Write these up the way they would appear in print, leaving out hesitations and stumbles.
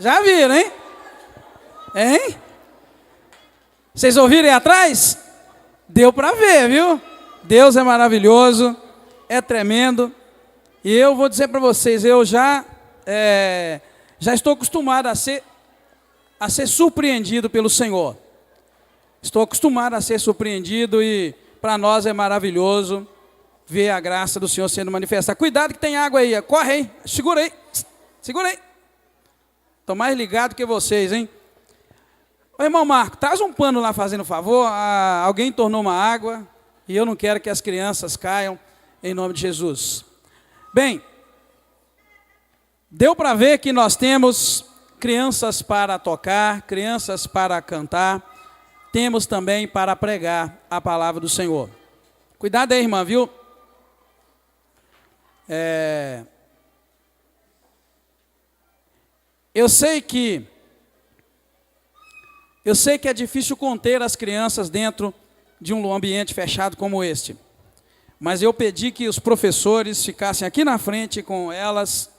Já viram, hein? Hein? Vocês ouviram aí atrás? Deu para ver, viu? Deus é maravilhoso, é tremendo. E eu vou dizer para vocês, eu já estou acostumado a ser surpreendido pelo Senhor. Estou acostumado a ser surpreendido e para nós é maravilhoso ver a graça do Senhor sendo manifestada. Cuidado que tem água aí, corre aí, segura aí, segura aí. Estou mais ligado que vocês, hein? Ô, irmão Marco, traz um pano lá fazendo favor, alguém tornou uma água e eu não quero que as crianças caiam em nome de Jesus. Bem, deu para ver que nós temos crianças para tocar, crianças para cantar, temos também para pregar a palavra do Senhor. Cuidado aí, irmã, viu? Eu sei que é difícil conter as crianças dentro de um ambiente fechado como este. Mas eu pedi que os professores ficassem aqui na frente com elas,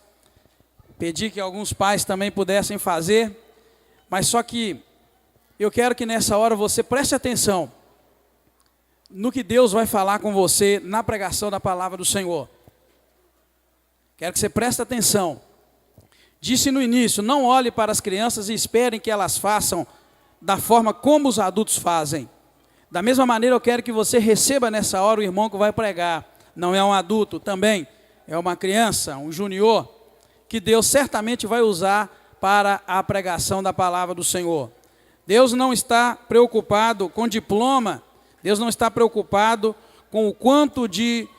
pedi que alguns pais também pudessem fazer, mas só que eu quero que nessa hora você preste atenção no que Deus vai falar com você na pregação da palavra do Senhor. Quero que você preste atenção. Disse no início, não olhe para as crianças e esperem que elas façam da forma como os adultos fazem. Da mesma maneira eu quero que você receba nessa hora o irmão que vai pregar. Não é um adulto também, é uma criança, um junior, que Deus certamente vai usar para a pregação da palavra do Senhor. Deus não está preocupado com diploma, Deus não está preocupado com o quanto de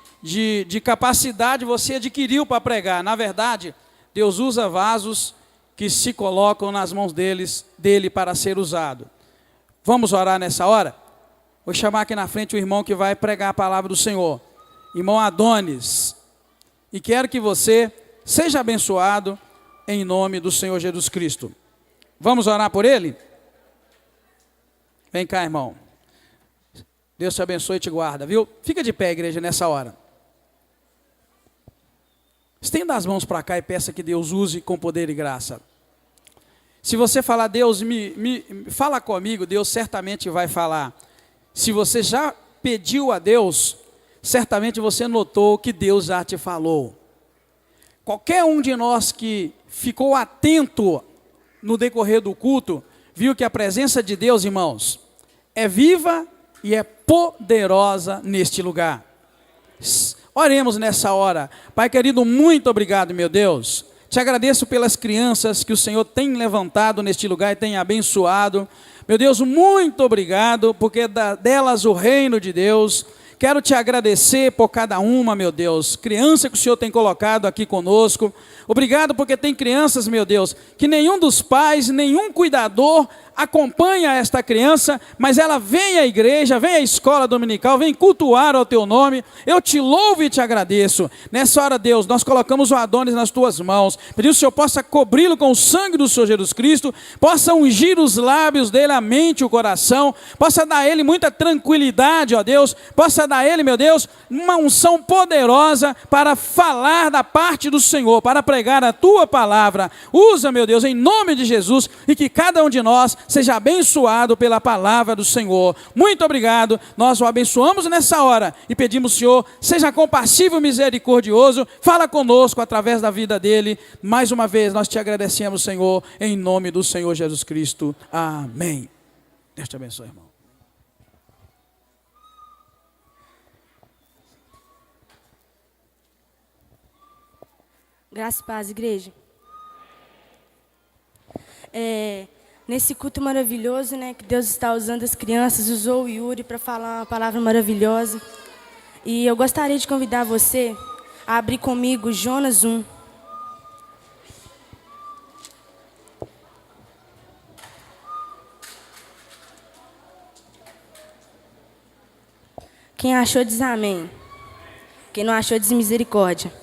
capacidade você adquiriu para pregar. Na verdade, Deus usa vasos que se colocam nas mãos dele para ser usado. Vamos orar nessa hora? Vou chamar aqui na frente o irmão que vai pregar a palavra do Senhor, irmão Adonis. E quero que você seja abençoado em nome do Senhor Jesus Cristo. Vamos orar por ele? Vem cá, irmão. Deus te abençoe e te guarda, viu? Fica de pé, igreja, nessa hora. Estenda as mãos para cá e peça que Deus use com poder e graça. Se você falar, Deus, fala comigo, Deus certamente vai falar. Se você já pediu a Deus, certamente você notou que Deus já te falou. Qualquer um de nós que ficou atento no decorrer do culto, viu que a presença de Deus, irmãos, é viva e é poderosa neste lugar. Oremos nessa hora. Pai querido, muito obrigado, meu Deus. Te agradeço pelas crianças que o Senhor tem levantado neste lugar e tem abençoado. Meu Deus, muito obrigado, porque delas o reino de Deus. Quero te agradecer por cada uma, meu Deus, criança que o Senhor tem colocado aqui conosco. Obrigado porque tem crianças, meu Deus, que nenhum dos pais, nenhum cuidador acompanha esta criança, mas ela vem à igreja, vem à escola dominical, vem cultuar ao teu nome. Eu te louvo e te agradeço. Nessa hora, Deus, nós colocamos o Adonis nas tuas mãos. Pedimos que o Senhor possa cobri-lo com o sangue do Senhor Jesus Cristo, possa ungir os lábios dele, a mente, o coração, possa dar a ele muita tranquilidade, ó Deus, possa dar a ele, meu Deus, uma unção poderosa para falar da parte do Senhor, para pregar a tua palavra. Usa, meu Deus, em nome de Jesus, e que cada um de nós seja abençoado pela palavra do Senhor. Muito obrigado, nós o abençoamos nessa hora e pedimos, Senhor, seja compassivo e misericordioso, fala conosco através da vida dele. Mais uma vez nós te agradecemos, Senhor, em nome do Senhor Jesus Cristo. Amém. Deus te abençoe, irmão. Graça e paz, igreja. Nesse culto maravilhoso, né, que Deus está usando as crianças, usou o Yuri para falar uma palavra maravilhosa. E eu gostaria de convidar você a abrir comigo Jonas 1. Quem achou diz amém. Quem não achou diz misericórdia.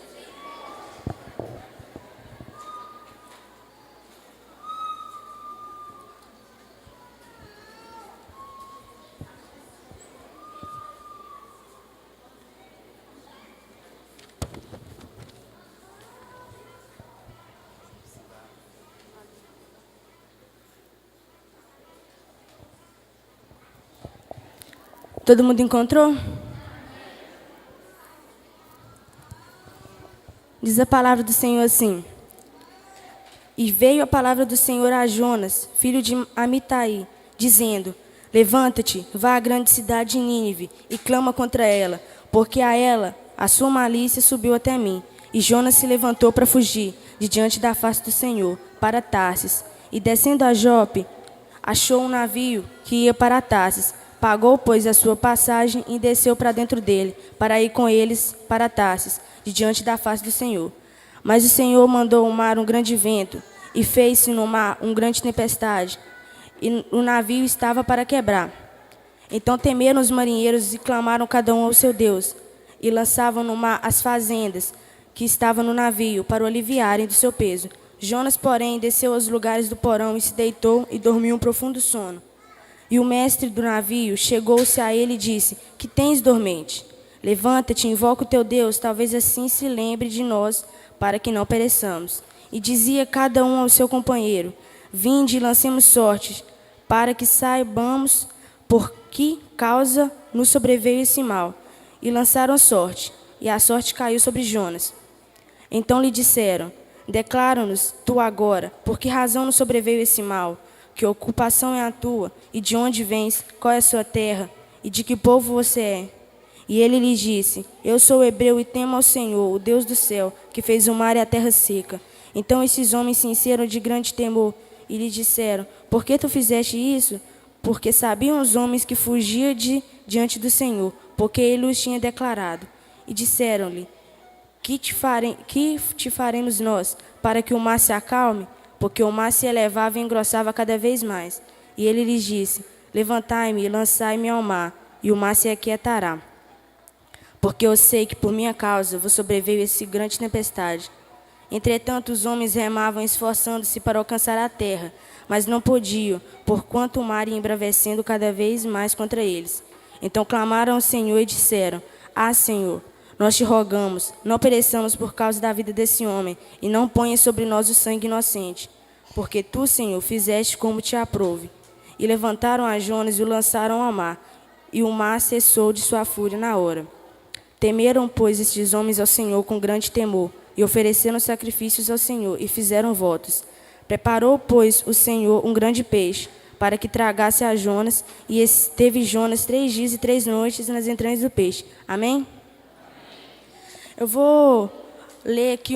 Todo mundo encontrou? Diz a palavra do Senhor assim: E veio a palavra do Senhor a Jonas, filho de Amitai, dizendo: Levanta-te, vá à grande cidade de Nínive e clama contra ela, porque a ela a sua malícia subiu até mim. E Jonas se levantou para fugir de diante da face do Senhor, para Tarsis. E descendo a Jope, achou um navio que ia para Tarsis. Pagou, pois, a sua passagem e desceu para dentro dele, para ir com eles para Tarsis, de diante da face do Senhor. Mas o Senhor mandou ao mar um grande vento, e fez-se no mar uma grande tempestade, e o navio estava para quebrar. Então temeram os marinheiros e clamaram cada um ao seu Deus, e lançavam no mar as fazendas que estavam no navio, para o aliviarem do seu peso. Jonas, porém, desceu aos lugares do porão e se deitou e dormiu um profundo sono. E o mestre do navio chegou-se a ele e disse: Que tens, dormente? Levanta-te, invoca o teu Deus, talvez assim se lembre de nós, para que não pereçamos. E dizia cada um ao seu companheiro: Vinde e lancemos sorte, para que saibamos por que causa nos sobreveio esse mal. E lançaram sorte, e a sorte caiu sobre Jonas. Então lhe disseram: Declara-nos tu agora, por que razão nos sobreveio esse mal? Que ocupação é a tua? E de onde vens? Qual é a sua terra? E de que povo você é? E ele lhe disse: Eu sou hebreu e temo ao Senhor, o Deus do céu, que fez o mar e a terra seca. Então esses homens se encheram de grande temor e lhe disseram: Por que tu fizeste isso? Porque sabiam os homens que fugia diante do Senhor, porque ele os tinha declarado. E disseram-lhe: Que te faremos nós, para que o mar se acalme? Porque o mar se elevava e engrossava cada vez mais. E ele lhes disse: Levantai-me e lançai-me ao mar, e o mar se aquietará. Porque eu sei que por minha causa vos sobreveio essa grande tempestade. Entretanto, os homens remavam, esforçando-se para alcançar a terra, mas não podiam, porquanto o mar ia embravecendo cada vez mais contra eles. Então clamaram ao Senhor e disseram: Ah, Senhor, nós te rogamos, não pereçamos por causa da vida desse homem, e não ponhas sobre nós o sangue inocente. Porque tu, Senhor, fizeste como te aprouve. E levantaram a Jonas e o lançaram ao mar, e o mar cessou de sua fúria na hora. Temeram, pois, estes homens ao Senhor com grande temor, e ofereceram sacrifícios ao Senhor, e fizeram votos. Preparou, pois, o Senhor um grande peixe, para que tragasse a Jonas, e esteve Jonas 3 dias e 3 noites nas entranhas do peixe. Amém? Eu vou ler aqui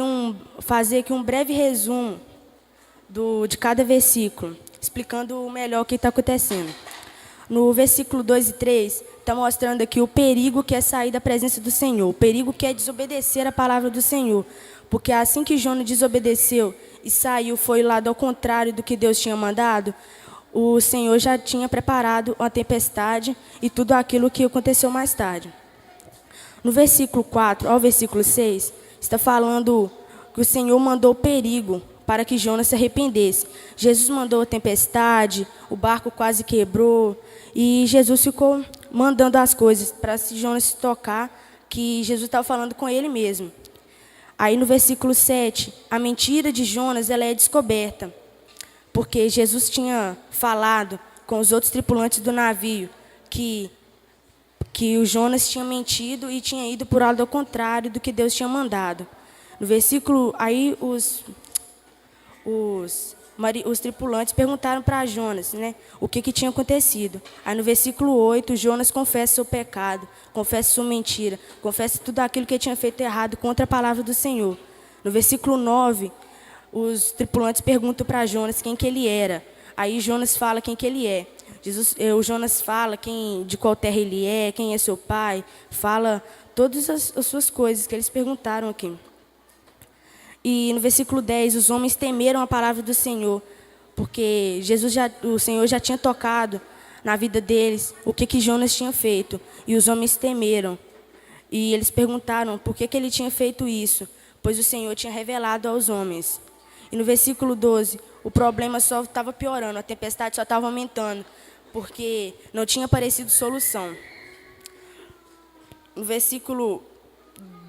fazer aqui um breve resumo de cada versículo, explicando melhor o que está acontecendo. No versículo 2 e 3, está mostrando aqui o perigo que é sair da presença do Senhor, o perigo que é desobedecer a palavra do Senhor. Porque assim que Jonas desobedeceu e saiu, foi lado ao contrário do que Deus tinha mandado, o Senhor já tinha preparado a tempestade e tudo aquilo que aconteceu mais tarde. No versículo 4 ao versículo 6, está falando que o Senhor mandou perigo para que Jonas se arrependesse. Jesus mandou a tempestade, o barco quase quebrou, e Jesus ficou mandando as coisas para se Jonas se tocar que Jesus estava falando com ele mesmo. Aí no versículo 7, a mentira de Jonas ela é descoberta, porque Jesus tinha falado com os outros tripulantes do navio que o Jonas tinha mentido e tinha ido por lado ao contrário do que Deus tinha mandado. No versículo, aí os tripulantes perguntaram para Jonas, né, o que tinha acontecido. Aí no versículo 8, Jonas confessa seu pecado, confessa sua mentira, confessa tudo aquilo que ele tinha feito errado contra a palavra do Senhor. No versículo 9, os tripulantes perguntam para Jonas quem que ele era. Aí Jonas fala quem que ele é. O Jonas fala de qual terra ele é, quem é seu pai, fala todas as suas coisas que eles perguntaram aqui. E no versículo 10, os homens temeram a palavra do Senhor, porque o Senhor já tinha tocado na vida deles o que Jonas tinha feito. E os homens temeram. E eles perguntaram por que ele tinha feito isso, pois o Senhor tinha revelado aos homens. E no versículo 12, o problema só estava piorando, a tempestade só estava aumentando, porque não tinha aparecido solução. No versículo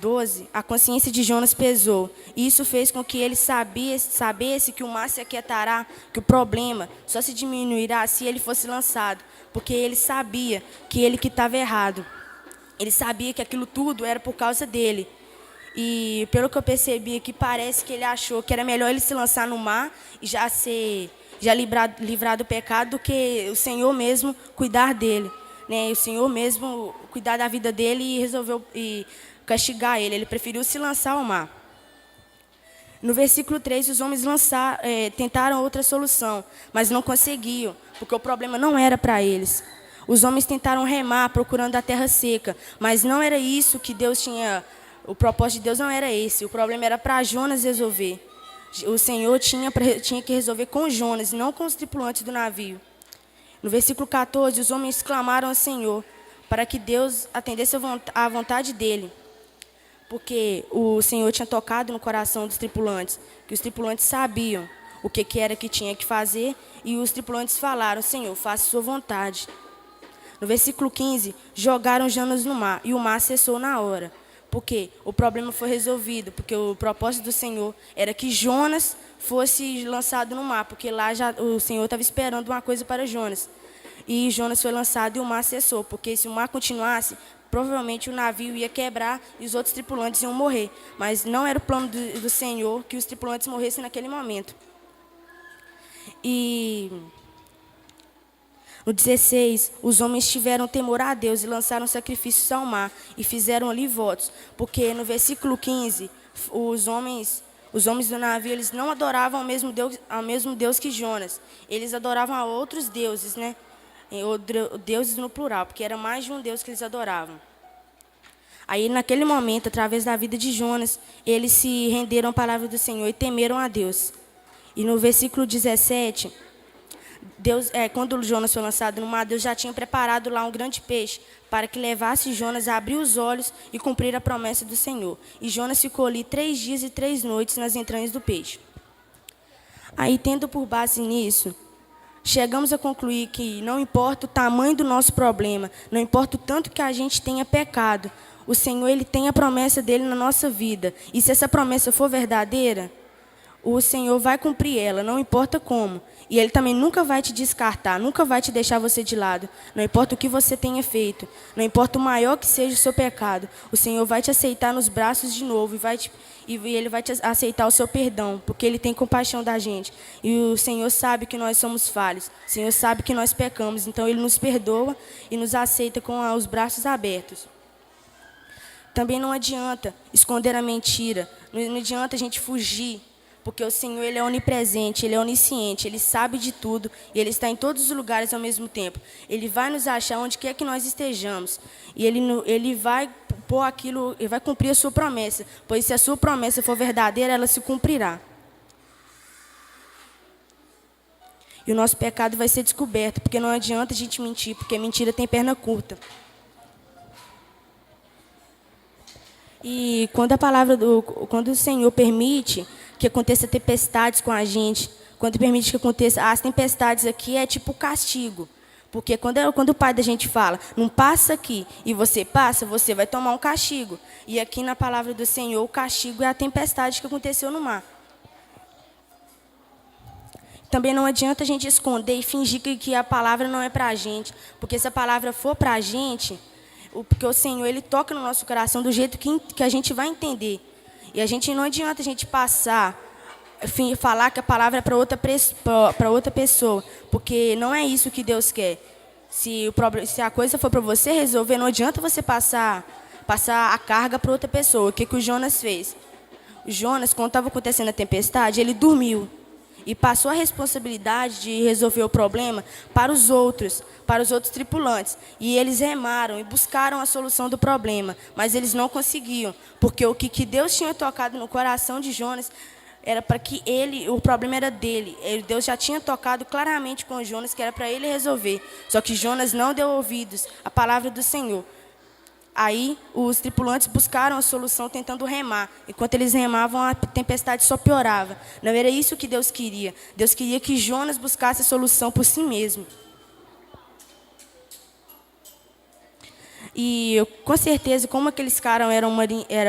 12, a consciência de Jonas pesou. E isso fez com que ele sabesse que o mar se aquietará, que o problema só se diminuirá se ele fosse lançado. Porque ele sabia que ele que estava errado. Ele sabia que aquilo tudo era por causa dele. E pelo que eu percebi aqui, parece que ele achou que era melhor ele se lançar no mar e já livrar do pecado do que o Senhor mesmo cuidar dele. Né? O Senhor mesmo cuidar da vida dele e resolveu castigar ele. Ele preferiu se lançar ao mar. No versículo 3, os homens tentaram outra solução, mas não conseguiam, porque o problema não era para eles. Os homens tentaram remar, procurando a terra seca, mas não era isso que Deus tinha. O propósito de Deus não era esse. O problema era para Jonas resolver. O Senhor tinha que resolver com Jonas, e não com os tripulantes do navio. No versículo 14, os homens clamaram ao Senhor para que Deus atendesse à vontade dele. Porque o Senhor tinha tocado no coração dos tripulantes, que os tripulantes sabiam o que era que tinha que fazer, e os tripulantes falaram: Senhor, faça sua vontade. No versículo 15, jogaram Jonas no mar, e o mar cessou na hora. Porque o problema foi resolvido, porque o propósito do Senhor era que Jonas fosse lançado no mar, porque lá o Senhor estava esperando uma coisa para Jonas. E Jonas foi lançado e o mar cessou, porque se o mar continuasse, provavelmente o navio ia quebrar e os outros tripulantes iam morrer. Mas não era o plano do Senhor que os tripulantes morressem naquele momento. E no 16, os homens tiveram temor a Deus e lançaram sacrifícios ao mar e fizeram ali votos. Porque no versículo 15, os homens do navio, eles não adoravam ao mesmo Deus que Jonas. Eles adoravam a outros deuses, né? Deuses no plural, porque era mais de um Deus que eles adoravam. Aí, naquele momento, através da vida de Jonas, eles se renderam à palavra do Senhor e temeram a Deus. E no versículo 17, quando Jonas foi lançado no mar, Deus já tinha preparado lá um grande peixe para que levasse Jonas a abrir os olhos e cumprir a promessa do Senhor. E Jonas ficou ali 3 dias e 3 noites nas entranhas do peixe. Aí, tendo por base nisso, chegamos a concluir que não importa o tamanho do nosso problema, não importa o tanto que a gente tenha pecado, o Senhor, Ele tem a promessa dEle na nossa vida. E se essa promessa for verdadeira, o Senhor vai cumprir ela, não importa como. E Ele também nunca vai te descartar, nunca vai te deixar você de lado. Não importa o que você tenha feito, não importa o maior que seja o seu pecado, o Senhor vai te aceitar nos braços de novo e Ele vai te aceitar o seu perdão, porque Ele tem compaixão da gente. E o Senhor sabe que nós somos falhos, o Senhor sabe que nós pecamos, então Ele nos perdoa e nos aceita com os braços abertos. Também não adianta esconder a mentira, não adianta a gente fugir, porque o Senhor, Ele é onipresente, Ele é onisciente, Ele sabe de tudo e Ele está em todos os lugares ao mesmo tempo. Ele vai nos achar onde quer que nós estejamos e Ele vai pôr aquilo, Ele vai cumprir a sua promessa, pois se a sua promessa for verdadeira, ela se cumprirá. E o nosso pecado vai ser descoberto, porque não adianta a gente mentir, porque mentira tem perna curta. E quando o Senhor permite que aconteça tempestades com a gente, quando permite que aconteça as tempestades aqui, é tipo castigo. Porque quando o pai da gente fala, não passa aqui, e você passa, você vai tomar um castigo. E aqui na palavra do Senhor, o castigo é a tempestade que aconteceu no mar. Também não adianta a gente esconder e fingir que a palavra não é para a gente. Porque se a palavra for para a gente, porque o Senhor, Ele toca no nosso coração do jeito que a gente vai entender. E não adianta a gente falar que a palavra é para outra pessoa, porque não é isso que Deus quer. Se a coisa for para você resolver, não adianta você passar a carga para outra pessoa. O que o Jonas fez? O Jonas, quando estava acontecendo a tempestade, ele dormiu. E passou a responsabilidade de resolver o problema para os outros tripulantes. E eles remaram e buscaram a solução do problema, mas eles não conseguiam, porque o que Deus tinha tocado no coração de Jonas era para que o problema era dele. Deus já tinha tocado claramente com Jonas que era para ele resolver. Só que Jonas não deu ouvidos à palavra do Senhor. Aí os tripulantes buscaram a solução tentando remar. Enquanto eles remavam, a tempestade só piorava. Não era isso que Deus queria. Deus queria que Jonas buscasse a solução por si mesmo. E com certeza, como aqueles caras eram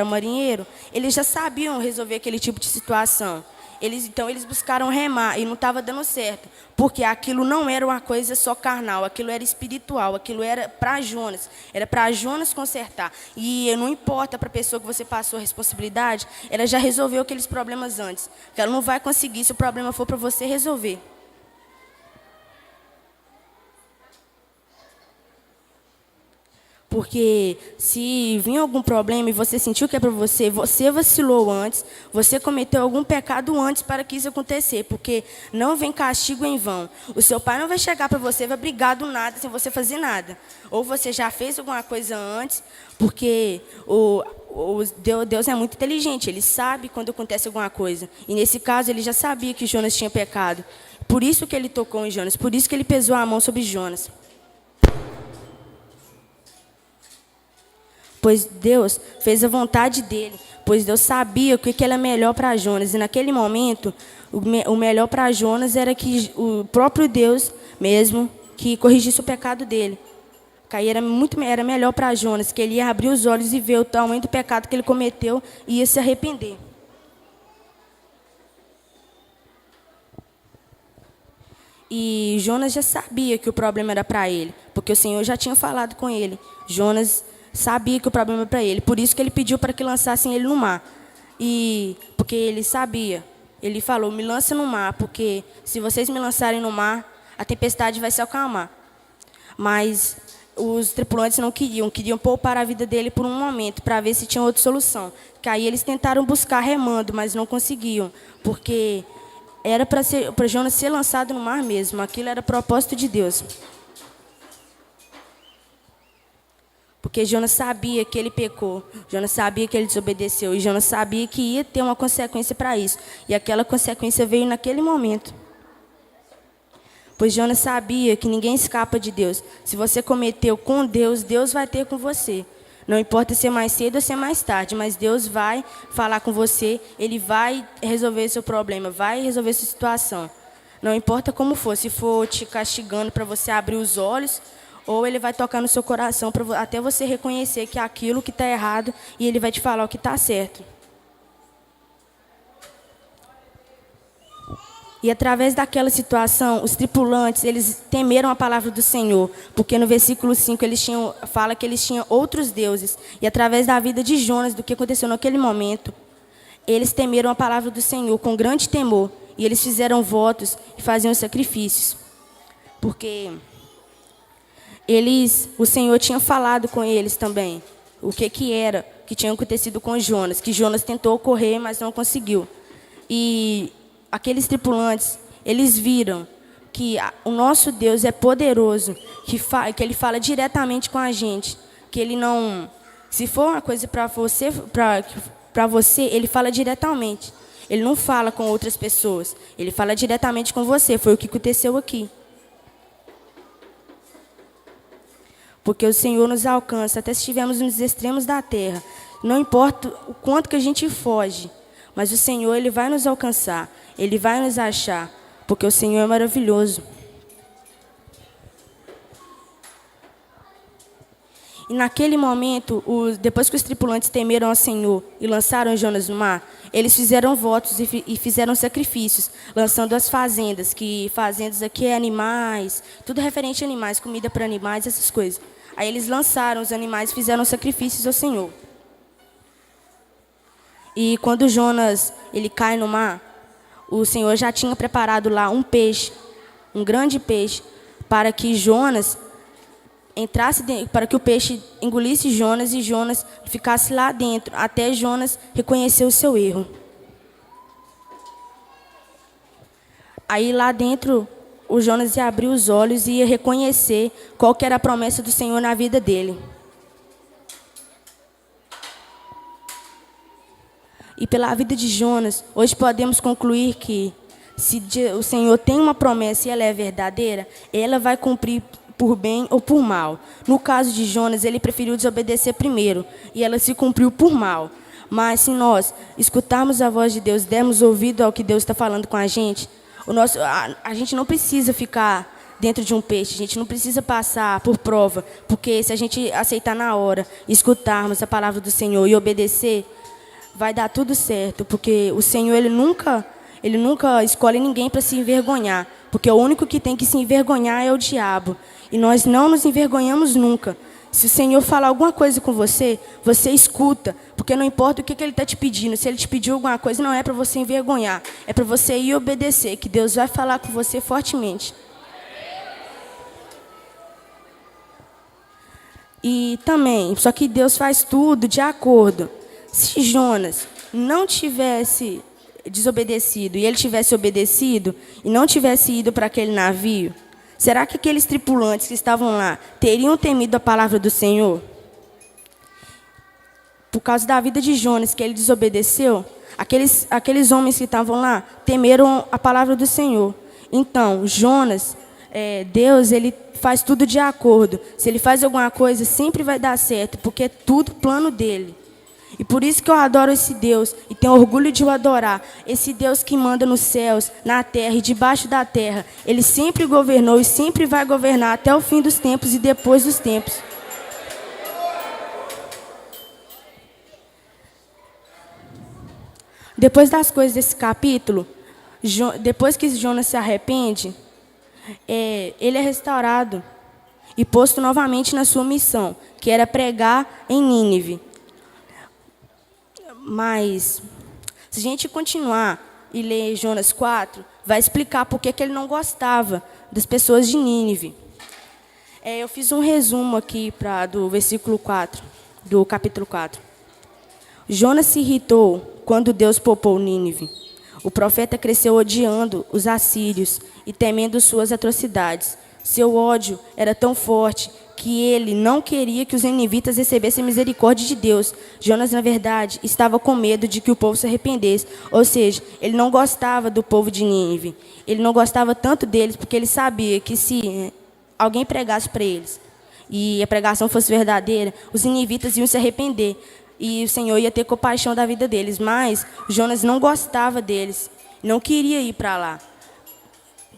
marinheiro, eles já sabiam resolver aquele tipo de situação. Então eles buscaram remar e não estava dando certo, porque aquilo não era uma coisa só carnal, aquilo era espiritual, aquilo era para Jonas, era para Jonas consertar. E não importa para a pessoa que você passou a responsabilidade, ela já resolveu aqueles problemas antes, que ela não vai conseguir se o problema for para você resolver. Porque se vir algum problema e você sentiu que é para você, você vacilou antes, você cometeu algum pecado antes para que isso acontecer, porque não vem castigo em vão. O seu pai não vai chegar para você, vai brigar do nada sem você fazer nada. Ou você já fez alguma coisa antes, porque Deus é muito inteligente, ele sabe quando acontece alguma coisa. E nesse caso ele já sabia que Jonas tinha pecado. Por isso que ele tocou em Jonas, por isso que ele pesou a mão sobre Jonas. Pois Deus fez a vontade dele, pois Deus sabia o que era melhor para Jonas. E naquele momento, o melhor para Jonas era que o próprio Deus mesmo que corrigisse o pecado dele. Que era melhor para Jonas, que ele ia abrir os olhos e ver o tamanho do pecado que ele cometeu e ia se arrepender. E Jonas já sabia que o problema era para ele, porque o Senhor já tinha falado com ele. Jonas sabia que o problema era para ele, por isso que ele pediu para que lançassem ele no mar. E porque ele sabia, ele falou: me lance no mar, porque se vocês me lançarem no mar, a tempestade vai se acalmar. Mas os tripulantes não queriam poupar a vida dele por um momento, para ver se tinha outra solução. Que aí eles tentaram buscar remando, mas não conseguiam, porque era para Jonas ser lançado no mar mesmo, aquilo era propósito de Deus. Porque Jonas sabia que ele pecou, Jonas sabia que ele desobedeceu, e Jonas sabia que ia ter uma consequência para isso. E aquela consequência veio naquele momento. Pois Jonas sabia que ninguém escapa de Deus. Se você cometeu com Deus, Deus vai ter com você. Não importa se é mais cedo ou se é mais tarde, mas Deus vai falar com você, Ele vai resolver seu problema, vai resolver sua situação. Não importa como for, se for te castigando para você abrir os olhos, ou Ele vai tocar no seu coração até você reconhecer que é aquilo que está errado e Ele vai te falar o que está certo. E através daquela situação, os tripulantes, eles temeram a palavra do Senhor, porque no versículo 5 fala que eles tinham outros deuses. E através da vida de Jonas, do que aconteceu naquele momento, eles temeram a palavra do Senhor com grande temor. E eles fizeram votos e faziam sacrifícios. Porque o Senhor tinha falado com eles também o que era que tinha acontecido com Jonas, que Jonas tentou correr, mas não conseguiu. E aqueles tripulantes, eles viram que o nosso Deus é poderoso, que Ele fala diretamente com a gente, que Ele não, se for uma coisa para você, Ele fala diretamente. Ele não fala com outras pessoas, Ele fala diretamente com você. Foi o que aconteceu aqui. Porque o Senhor nos alcança, até se estivermos nos extremos da terra. Não importa o quanto que a gente foge, mas o Senhor, Ele vai nos alcançar. Ele vai nos achar, porque o Senhor é maravilhoso. E naquele momento, depois que os tripulantes temeram ao Senhor e lançaram Jonas no mar, eles fizeram votos e fizeram sacrifícios, lançando as fazendas, que fazendas aqui é animais, tudo referente a animais, comida para animais, essas coisas. Aí eles lançaram os animais e fizeram sacrifícios ao Senhor. E quando Jonas ele cai no mar, o Senhor já tinha preparado lá um peixe, um grande peixe, para que Jonas entrasse dentro, para que o peixe engolisse Jonas e Jonas ficasse lá dentro, até Jonas reconhecer o seu erro. Aí lá dentro, o Jonas ia abrir os olhos e ia reconhecer qual que era a promessa do Senhor na vida dele. E pela vida de Jonas, hoje podemos concluir que se o Senhor tem uma promessa e ela é verdadeira, ela vai cumprir por bem ou por mal. No caso de Jonas, ele preferiu desobedecer primeiro e ela se cumpriu por mal. Mas se nós escutarmos a voz de Deus, dermos ouvido ao que Deus está falando com a gente não precisa ficar dentro de um peixe. A gente não precisa passar por prova, porque se a gente aceitar na hora, escutarmos a palavra do Senhor e obedecer, vai dar tudo certo, porque o Senhor ele nunca escolhe ninguém para se envergonhar, porque o único que tem que se envergonhar é o diabo. E nós não nos envergonhamos nunca. Se o Senhor falar alguma coisa com você, você escuta, porque não importa o que Ele está te pedindo. Se Ele te pediu alguma coisa, não é para você envergonhar, é para você ir obedecer, que Deus vai falar com você fortemente. E também, só que Deus faz tudo de acordo. Se Jonas não tivesse desobedecido e ele tivesse obedecido e não tivesse ido para aquele navio, será que aqueles tripulantes que estavam lá teriam temido a palavra do Senhor? Por causa da vida de Jonas, que ele desobedeceu, aqueles homens que estavam lá temeram a palavra do Senhor. Então, Jonas, Deus, ele faz tudo de acordo. Se ele faz alguma coisa, sempre vai dar certo, porque é tudo plano dele. E por isso que eu adoro esse Deus e tenho orgulho de o adorar. Esse Deus que manda nos céus, na terra e debaixo da terra. Ele sempre governou e sempre vai governar até o fim dos tempos e depois dos tempos. Depois das coisas desse capítulo, depois que Jonas se arrepende, ele é restaurado e posto novamente na sua missão, que era pregar em Nínive. Mas, se a gente continuar e ler Jonas 4, vai explicar por que ele não gostava das pessoas de Nínive. Eu fiz um resumo aqui do versículo 4, do capítulo 4. Jonas se irritou quando Deus poupou Nínive. O profeta cresceu odiando os assírios e temendo suas atrocidades. Seu ódio era tão forte que ele não queria que os ninivitas recebessem misericórdia de Deus. Jonas, na verdade, estava com medo de que o povo se arrependesse. Ou seja, ele não gostava do povo de Nínive. Ele não gostava tanto deles porque ele sabia que se alguém pregasse para eles e a pregação fosse verdadeira, os ninivitas iam se arrepender e o Senhor ia ter compaixão da vida deles. Mas Jonas não gostava deles, não queria ir para lá,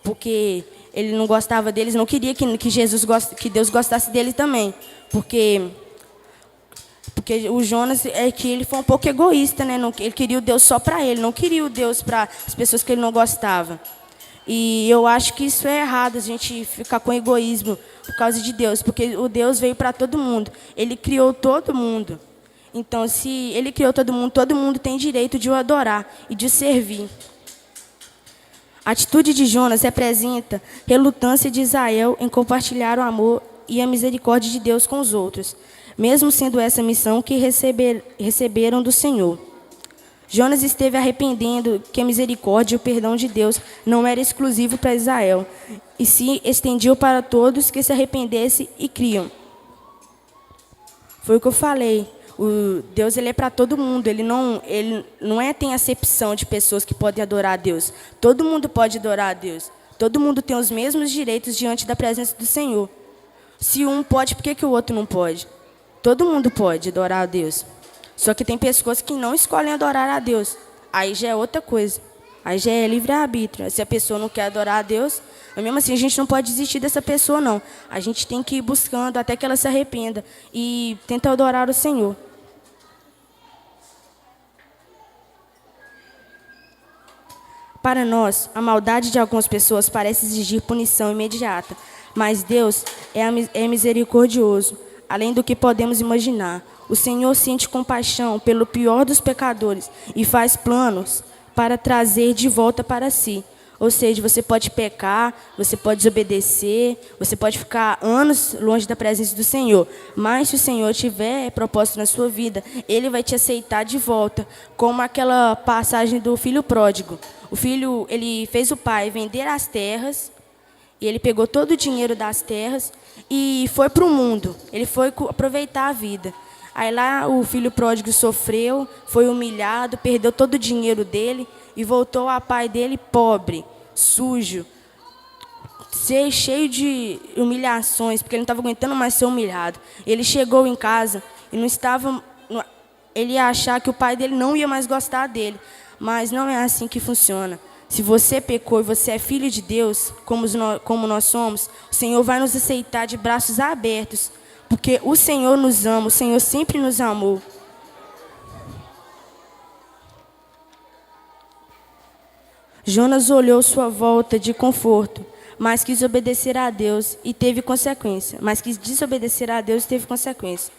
porque ele não gostava deles, não queria que Deus gostasse dele também. Porque o Jonas, que ele foi um pouco egoísta, né? Ele queria o Deus só para ele, não queria o Deus para as pessoas que ele não gostava. E eu acho que isso é errado, a gente ficar com egoísmo por causa de Deus, porque o Deus veio para todo mundo. Ele criou todo mundo. Então, se ele criou todo mundo tem direito de o adorar e de o servir. A atitude de Jonas representa relutância de Israel em compartilhar o amor e a misericórdia de Deus com os outros, mesmo sendo essa missão que receberam do Senhor. Jonas esteve arrependendo que a misericórdia e o perdão de Deus não era exclusivo para Israel, e se estendiam para todos que se arrependessem e criam. Foi o que eu falei. O Deus, ele é para todo mundo. Ele não tem acepção de pessoas que podem adorar a Deus. Todo mundo pode adorar a Deus. Todo mundo tem os mesmos direitos diante da presença do Senhor. Se um pode, por que o outro não pode? Todo mundo pode adorar a Deus. Só que tem pessoas que não escolhem adorar a Deus. Aí já é outra coisa. Aí já é livre-arbítrio. Se a pessoa não quer adorar a Deus, mas mesmo assim a gente não pode desistir dessa pessoa, não. A gente tem que ir buscando até que ela se arrependa e tenta adorar o Senhor. Para nós, a maldade de algumas pessoas parece exigir punição imediata, mas Deus é misericordioso, além do que podemos imaginar. O Senhor sente compaixão pelo pior dos pecadores e faz planos para trazer de volta para si. Ou seja, você pode pecar, você pode desobedecer, você pode ficar anos longe da presença do Senhor. Mas se o Senhor tiver propósito na sua vida, Ele vai te aceitar de volta. Como aquela passagem do filho pródigo. O filho, ele fez o pai vender as terras, e ele pegou todo o dinheiro das terras e foi para o mundo. Ele foi aproveitar a vida. Aí lá o filho pródigo sofreu, foi humilhado, perdeu todo o dinheiro dele e voltou ao pai dele pobre, sujo, cheio de humilhações, porque ele não estava aguentando mais ser humilhado. Ele chegou em casa e ele ia achar que o pai dele não ia mais gostar dele, mas não é assim que funciona. Se você pecou e você é filho de Deus, como nós somos, o Senhor vai nos aceitar de braços abertos, porque o Senhor nos ama, o Senhor sempre nos amou. Jonas olhou sua volta de conforto, mas quis obedecer a Deus e teve consequência. Mas quis desobedecer a Deus e teve consequência.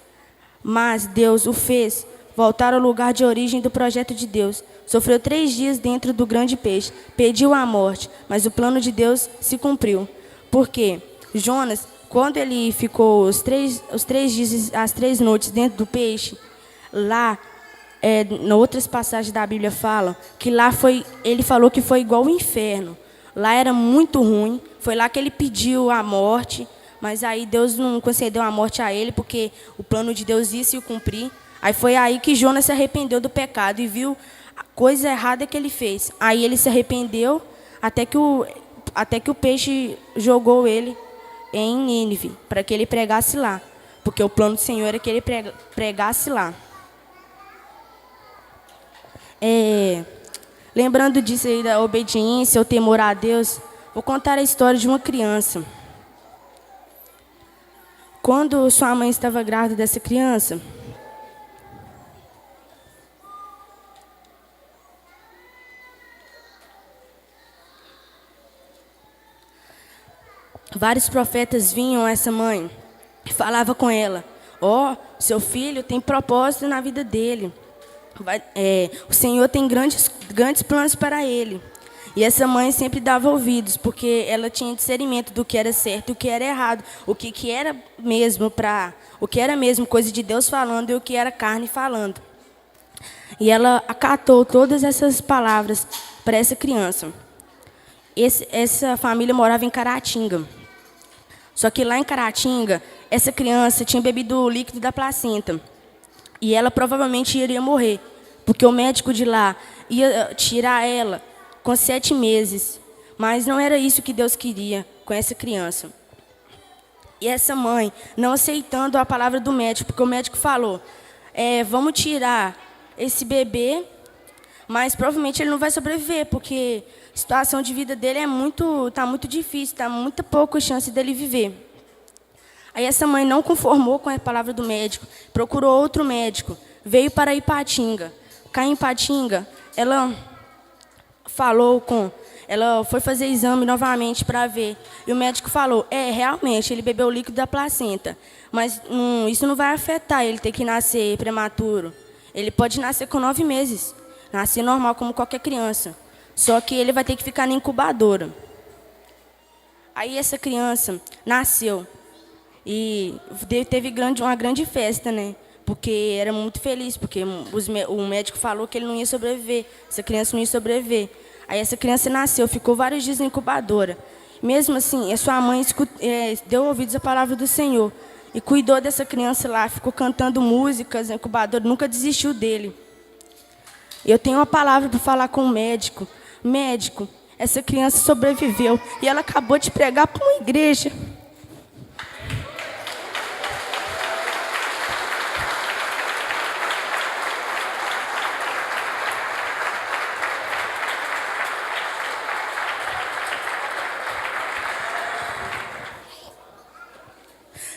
Mas Deus o fez voltar ao lugar de origem do projeto de Deus. Sofreu 3 dias dentro do grande peixe, pediu a morte, mas o plano de Deus se cumpriu. Porque Jonas, quando ele ficou os três dias, as 3 noites dentro do peixe, lá, em outras passagens da Bíblia falam que lá ele falou que foi igual ao inferno. Lá era muito ruim, foi lá que ele pediu a morte, mas aí Deus não concedeu a morte a ele, porque o plano de Deus ia se cumprir. Aí foi aí que Jonas se arrependeu do pecado e viu a coisa errada que ele fez. Aí ele se arrependeu até que o peixe jogou ele em Nínive, para que ele pregasse lá, porque o plano do Senhor era que ele pregasse lá. Lembrando disso aí, da obediência, o temor a Deus, vou contar a história de uma criança. Quando sua mãe estava grávida dessa criança, vários profetas vinham a essa mãe e falavam com ela: seu filho tem propósito na vida dele. O Senhor tem grandes planos para ele. E essa mãe sempre dava ouvidos, porque ela tinha discernimento do que era certo e o que era errado, o que era mesmo coisa de Deus falando e o que era carne falando. E ela acatou todas essas palavras para essa criança. Essa família morava em Caratinga. Só que lá em Caratinga, essa criança tinha bebido o líquido da placenta. E ela provavelmente iria morrer, porque o médico de lá ia tirar ela com 7 meses. Mas não era isso que Deus queria com essa criança. E essa mãe, não aceitando a palavra do médico, porque o médico falou: vamos tirar esse bebê, mas provavelmente ele não vai sobreviver, porque a situação de vida dele está muito difícil, está muito pouca chance dele viver. Aí essa mãe não conformou com a palavra do médico, procurou outro médico, veio para Ipatinga. Cá em Ipatinga, ela foi fazer exame novamente para ver. E o médico falou: realmente, ele bebeu o líquido da placenta, mas isso não vai afetar ele ter que nascer prematuro. Ele pode nascer com 9 meses, nascer normal como qualquer criança. Só que ele vai ter que ficar na incubadora. Aí essa criança nasceu. E teve uma grande festa, né? Porque era muito feliz, porque o médico falou que ele não ia sobreviver, essa criança não ia sobreviver. Aí essa criança nasceu, ficou vários dias na incubadora. Mesmo assim, a sua mãe deu ouvidos à palavra do Senhor e cuidou dessa criança lá, ficou cantando músicas na incubadora, nunca desistiu dele. Eu tenho uma palavra para falar com o médico. Médico, essa criança sobreviveu e ela acabou de pregar para uma igreja.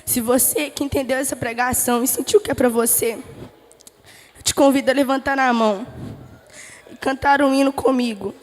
Se você que entendeu essa pregação e sentiu que é para você, eu te convido a levantar a mão e cantar um hino comigo.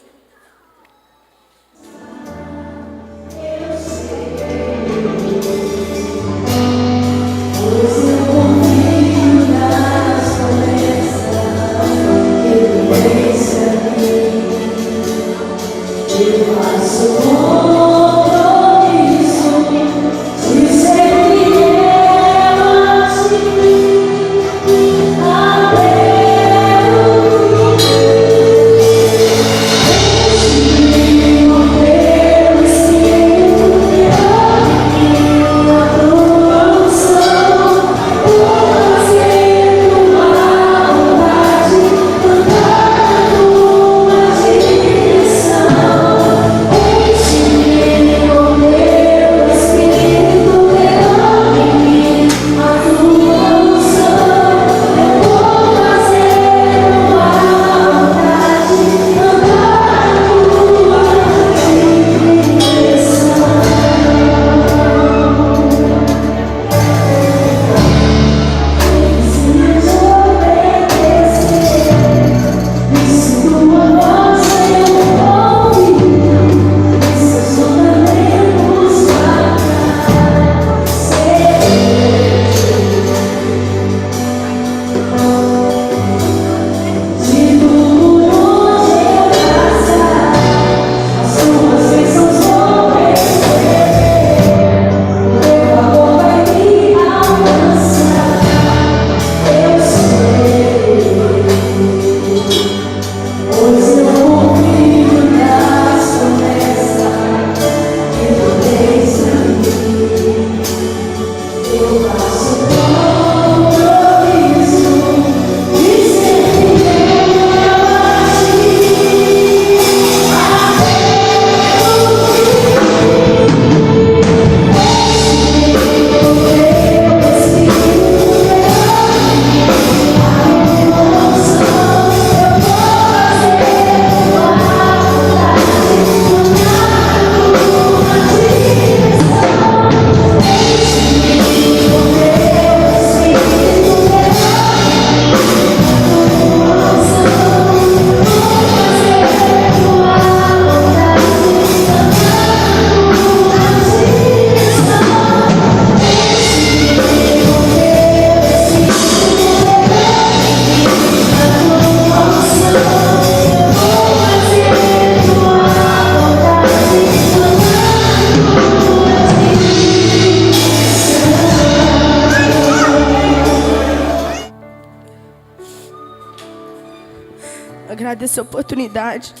dado essa oportunidade.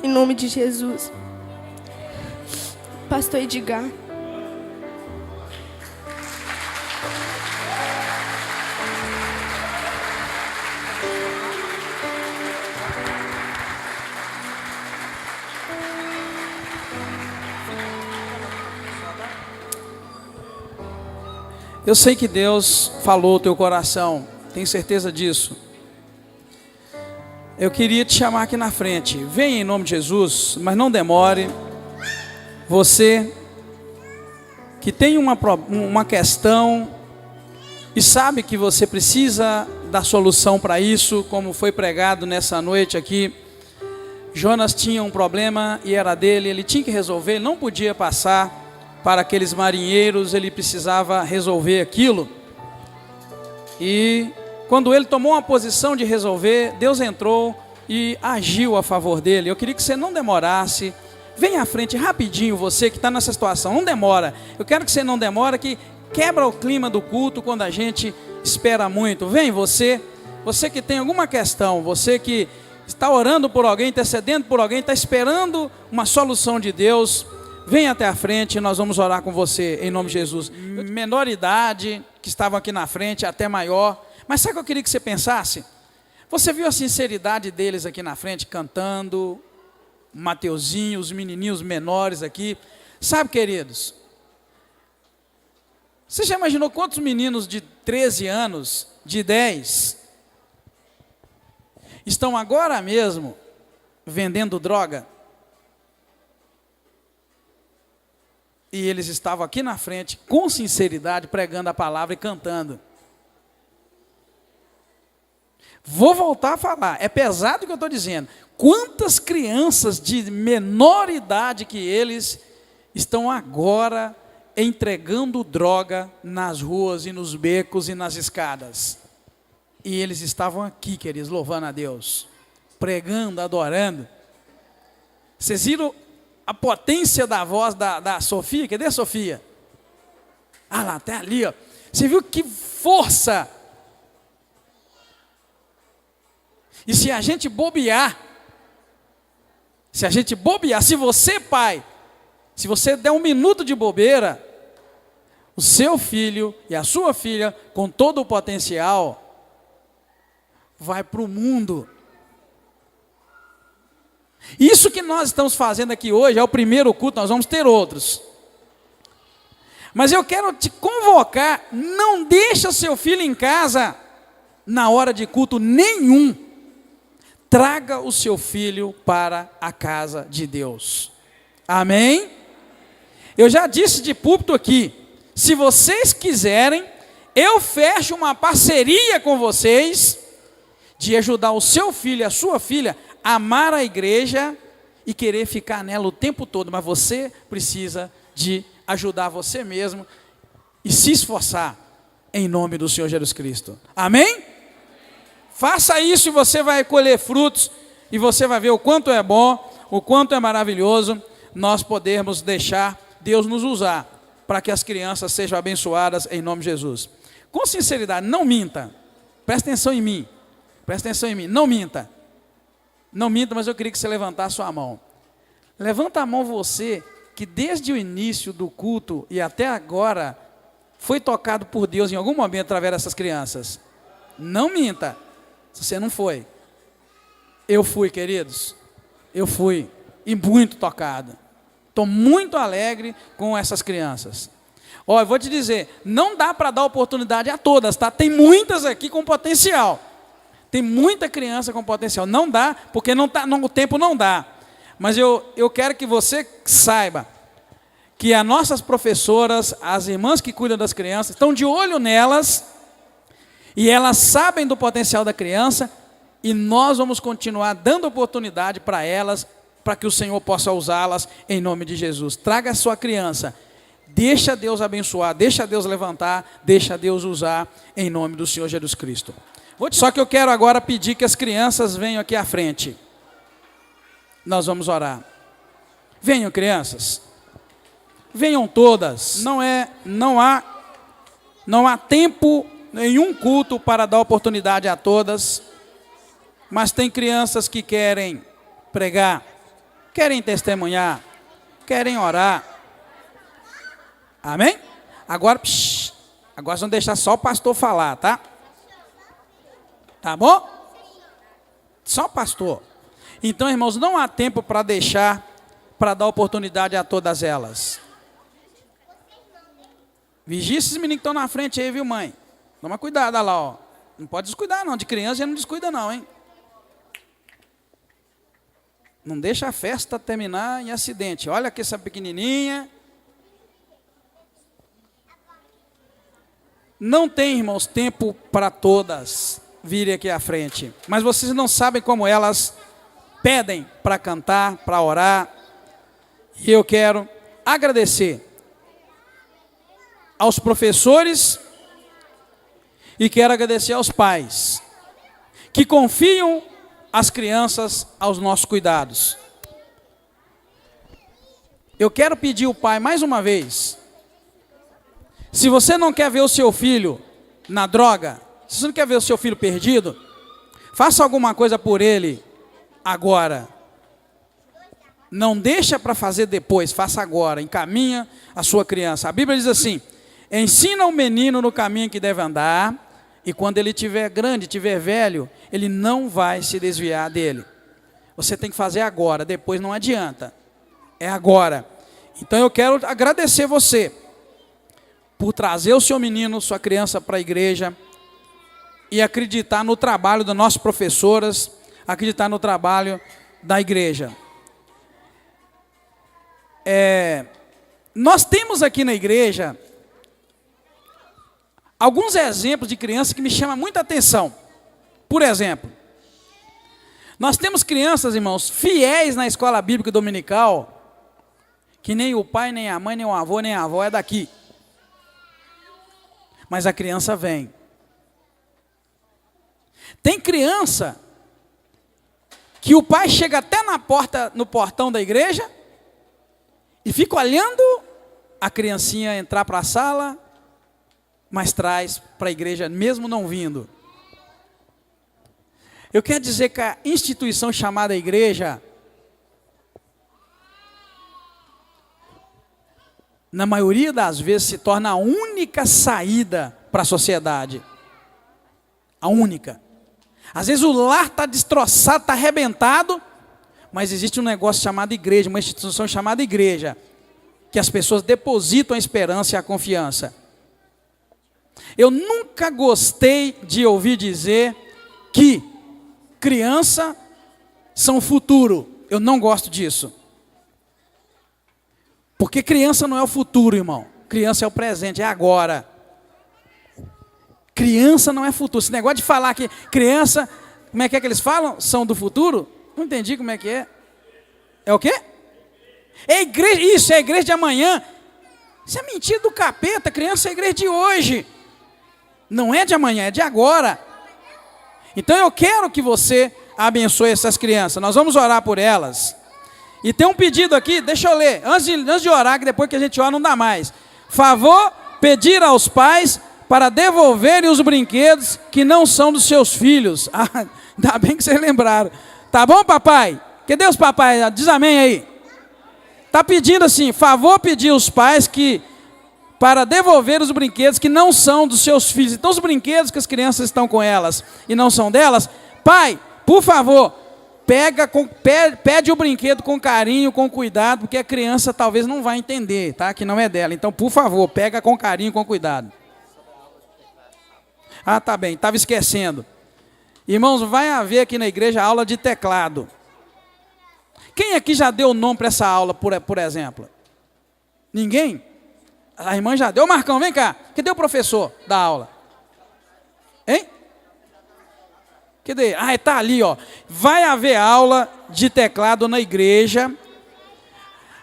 Em nome de Jesus. Pastor Edgar. Eu sei que Deus falou o teu coração, tenho certeza disso. Eu queria te chamar aqui na frente. Venha em nome de Jesus, mas não demore. Você que tem uma questão e sabe que você precisa da solução para isso, como foi pregado nessa noite aqui. Jonas tinha um problema e era dele, ele tinha que resolver, ele não podia passar para aqueles marinheiros, ele precisava resolver aquilo. E quando ele tomou uma posição de resolver, Deus entrou e agiu a favor dele. Eu queria que você não demorasse. Venha à frente rapidinho, você que está nessa situação, não demora. Eu quero que você não demore, que quebra o clima do culto quando a gente espera muito. Vem você que tem alguma questão, você que está orando por alguém, intercedendo por alguém, está esperando uma solução de Deus. Venha até a frente, nós vamos orar com você, em nome de Jesus. Menor idade, que estavam aqui na frente, até maior. Mas sabe o que eu queria que você pensasse? Você viu a sinceridade deles aqui na frente, cantando, Mateuzinho, os menininhos menores aqui. Sabe, queridos, você já imaginou quantos meninos de 13 anos, de 10, estão agora mesmo vendendo droga? E eles estavam aqui na frente, com sinceridade, pregando a palavra e cantando. Vou voltar a falar, é pesado o que eu estou dizendo. Quantas crianças de menor idade que eles estão agora entregando droga nas ruas e nos becos e nas escadas? E eles estavam aqui, queridos, louvando a Deus, pregando, adorando. Vocês viram a potência da voz da Sofia? Cadê a Sofia? Ah lá, até ali, ó. Você viu que força? E se a gente bobear, se você, pai, se você der um minuto de bobeira, o seu filho e a sua filha, com todo o potencial, vai para o mundo. Isso que nós estamos fazendo aqui hoje é o primeiro culto, nós vamos ter outros. Mas eu quero te convocar, não deixa seu filho em casa na hora de culto nenhum. Traga o seu filho para a casa de Deus. Amém? Eu já disse de púlpito aqui, se vocês quiserem, eu fecho uma parceria com vocês, de ajudar o seu filho e a sua filha a amar a igreja e querer ficar nela o tempo todo, mas você precisa de ajudar você mesmo e se esforçar em nome do Senhor Jesus Cristo. Amém? Faça isso e você vai colher frutos e você vai ver o quanto é bom, o quanto é maravilhoso nós podermos deixar Deus nos usar para que as crianças sejam abençoadas em nome de Jesus. Com sinceridade, não minta. Presta atenção em mim. Presta atenção em mim. Não minta. Não minta, mas eu queria que você levantasse sua mão. Levanta a mão você que desde o início do culto e até agora foi tocado por Deus em algum momento através dessas crianças. Não minta. Se você não foi. Eu fui, queridos. Eu fui. E muito tocado. Estou muito alegre com essas crianças. Ó, eu vou te dizer, não dá para dar oportunidade a todas, tá? Tem muitas aqui com potencial. Tem muita criança com potencial. Não dá, porque não tá, o tempo não dá. Mas eu quero que você saiba que as nossas professoras, as irmãs que cuidam das crianças, estão de olho nelas e elas sabem do potencial da criança e nós vamos continuar dando oportunidade para elas, para que o Senhor possa usá-las em nome de Jesus. Traga a sua criança, deixa Deus abençoar, deixa Deus levantar, deixa Deus usar em nome do Senhor Jesus Cristo. Só que eu quero agora pedir que as crianças venham aqui à frente. Nós vamos orar. Venham, crianças. Venham todas. Não há tempo nenhum culto para dar oportunidade a todas. Mas tem crianças que querem pregar, querem testemunhar, querem orar. Amém? Agora, agora vamos deixar só o pastor falar, tá? Tá bom? Só o pastor. Então, irmãos, não há tempo para deixar, para dar oportunidade a todas elas. Vigia esses meninos que estão na frente aí, viu, mãe? Toma cuidado, olha lá, ó. Não pode descuidar, não. De criança já não descuida, não, hein? Não deixa a festa terminar em acidente. Olha aqui essa pequenininha. Não tem, irmãos, tempo para todas virem aqui à frente. Mas vocês não sabem como elas pedem para cantar, para orar. E eu quero agradecer aos professores e quero agradecer aos pais que confiam as crianças aos nossos cuidados. Eu quero pedir ao pai mais uma vez, se você não quer ver o seu filho na droga, se você não quer ver o seu filho perdido, faça alguma coisa por ele agora. Não deixa para fazer depois, faça agora, encaminha a sua criança. A Bíblia diz assim: ensina o menino no caminho que deve andar, e quando ele estiver grande, estiver velho, ele não vai se desviar dele. Você tem que fazer agora, depois não adianta. É agora. Então eu quero agradecer você por trazer o seu menino, sua criança para a igreja e acreditar no trabalho das nossas professoras, acreditar no trabalho da igreja. Nós temos aqui na igreja alguns exemplos de crianças que me chamam muita atenção. Por exemplo, nós temos crianças, irmãos, fiéis na escola bíblica dominical, que nem o pai, nem a mãe, nem o avô, nem a avó é daqui. Mas a criança vem. Tem criança que o pai chega até na porta, no portão da igreja e fica olhando a criancinha entrar para a sala, mas traz para a igreja mesmo não vindo. Eu quero dizer que a instituição chamada igreja, na maioria das vezes, se torna a única saída para a sociedade. A única. Às vezes o lar está destroçado, está arrebentado, mas existe um negócio chamado igreja, uma instituição chamada igreja, que as pessoas depositam a esperança e a confiança. Eu nunca gostei de ouvir dizer que criança são o futuro. Eu não gosto disso. Porque criança não é o futuro, irmão. Criança é o presente, é agora. Criança não é futuro. Esse negócio de falar que criança, como é que eles falam? São do futuro? Não entendi como é que é. É o quê? É igreja, isso, é a igreja de amanhã. Isso é mentira do capeta. Criança é a igreja de hoje. Não é de amanhã, é de agora. Então eu quero que você abençoe essas crianças. Nós vamos orar por elas. E tem um pedido aqui, deixa eu ler, antes de orar, que depois que a gente ora não dá mais. Favor, pedir aos pais para devolverem os brinquedos que não são dos seus filhos. Ah, ainda bem que vocês lembraram. Tá bom, papai? Cadê os papais? Diz amém aí. Está pedindo assim, favor pedir aos pais para devolver os brinquedos que não são dos seus filhos. Então os brinquedos que as crianças estão com elas e não são delas, pai, por favor, pede o brinquedo com carinho, com cuidado, porque a criança talvez não vai entender, tá? Que não é dela. Então, por favor, pega com carinho, com cuidado. Ah, tá bem, estava esquecendo. Irmãos, vai haver aqui na igreja aula de teclado. Quem aqui já deu nome para essa aula, por exemplo? Ninguém? A irmã já deu. Ô Marcão, vem cá. Cadê o professor da aula? Hein? Cadê? Ah, está ali, ó. Vai haver aula de teclado na igreja.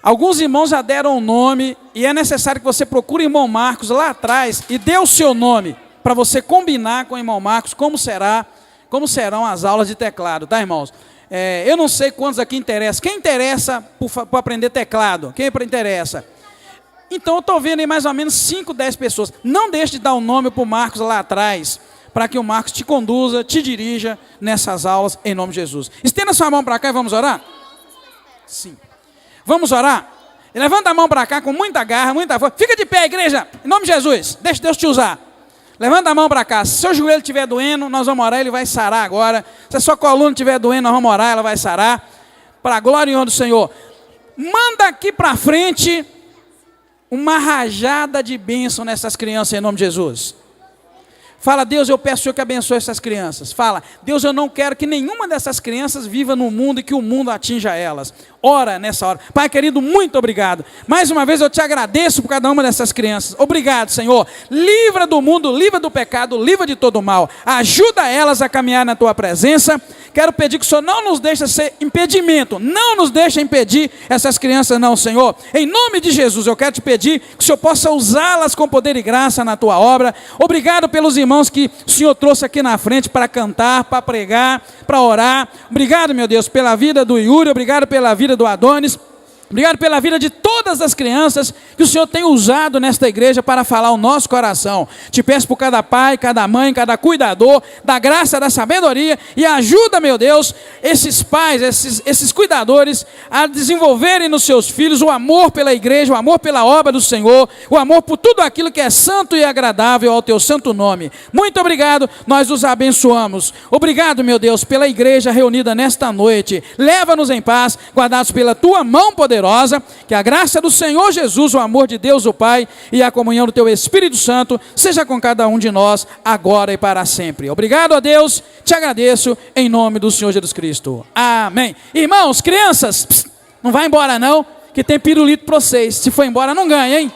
Alguns irmãos já deram o nome e é necessário que você procure o irmão Marcos lá atrás e dê o seu nome para você combinar com o irmão Marcos como serão as aulas de teclado, tá, irmãos? Eu não sei quantos aqui interessa. Quem interessa por aprender teclado? Quem interessa? Então eu estou vendo aí mais ou menos 5, 10 pessoas. Não deixe de dar o nome para o Marcos lá atrás, para que o Marcos te conduza, te dirija nessas aulas, em nome de Jesus. Estenda sua mão para cá e vamos orar? Sim. Vamos orar? Levanta a mão para cá com muita garra, muita força. Fica de pé, igreja, em nome de Jesus. Deixa Deus te usar. Levanta a mão para cá. Se seu joelho estiver doendo, nós vamos orar, ele vai sarar agora. Se a sua coluna estiver doendo, nós vamos orar, ela vai sarar. Para a glória e honra do Senhor. Manda aqui para frente uma rajada de bênção nessas crianças, em nome de Jesus. Fala, Deus, eu peço ao Senhor que abençoe essas crianças. Fala, Deus, eu não quero que nenhuma dessas crianças viva no mundo e que o mundo atinja elas. Ora nessa hora. Pai querido, muito obrigado. Mais uma vez eu te agradeço por cada uma dessas crianças. Obrigado, Senhor. Livra do mundo, livra do pecado, livra de todo o mal. Ajuda elas a caminhar na tua presença. Quero pedir que o Senhor não nos deixe ser impedimento. Não nos deixe impedir essas crianças, não, Senhor. Em nome de Jesus, eu quero te pedir que o Senhor possa usá-las com poder e graça na tua obra. Obrigado pelos irmãos que o Senhor trouxe aqui na frente para cantar, para pregar, para orar. Obrigado, meu Deus, pela vida do Yuri, obrigado pela vida do Adonis. Obrigado pela vida de todas as crianças que o Senhor tem usado nesta igreja para falar o nosso coração. Te peço por cada pai, cada mãe, cada cuidador, da graça, da sabedoria, e ajuda, meu Deus, esses pais, esses cuidadores a desenvolverem nos seus filhos o amor pela igreja, o amor pela obra do Senhor, o amor por tudo aquilo que é santo e agradável ao teu santo nome. Muito obrigado, nós os abençoamos. Obrigado, meu Deus, pela igreja reunida nesta noite. Leva-nos em paz, guardados pela tua mão poderosa. Que a graça do Senhor Jesus, o amor de Deus o Pai e a comunhão do teu Espírito Santo seja com cada um de nós, agora e para sempre. Obrigado a Deus, te agradeço em nome do Senhor Jesus Cristo. Amém. Irmãos, crianças, não vai embora não, que tem pirulito para vocês. Se for embora não ganha, hein?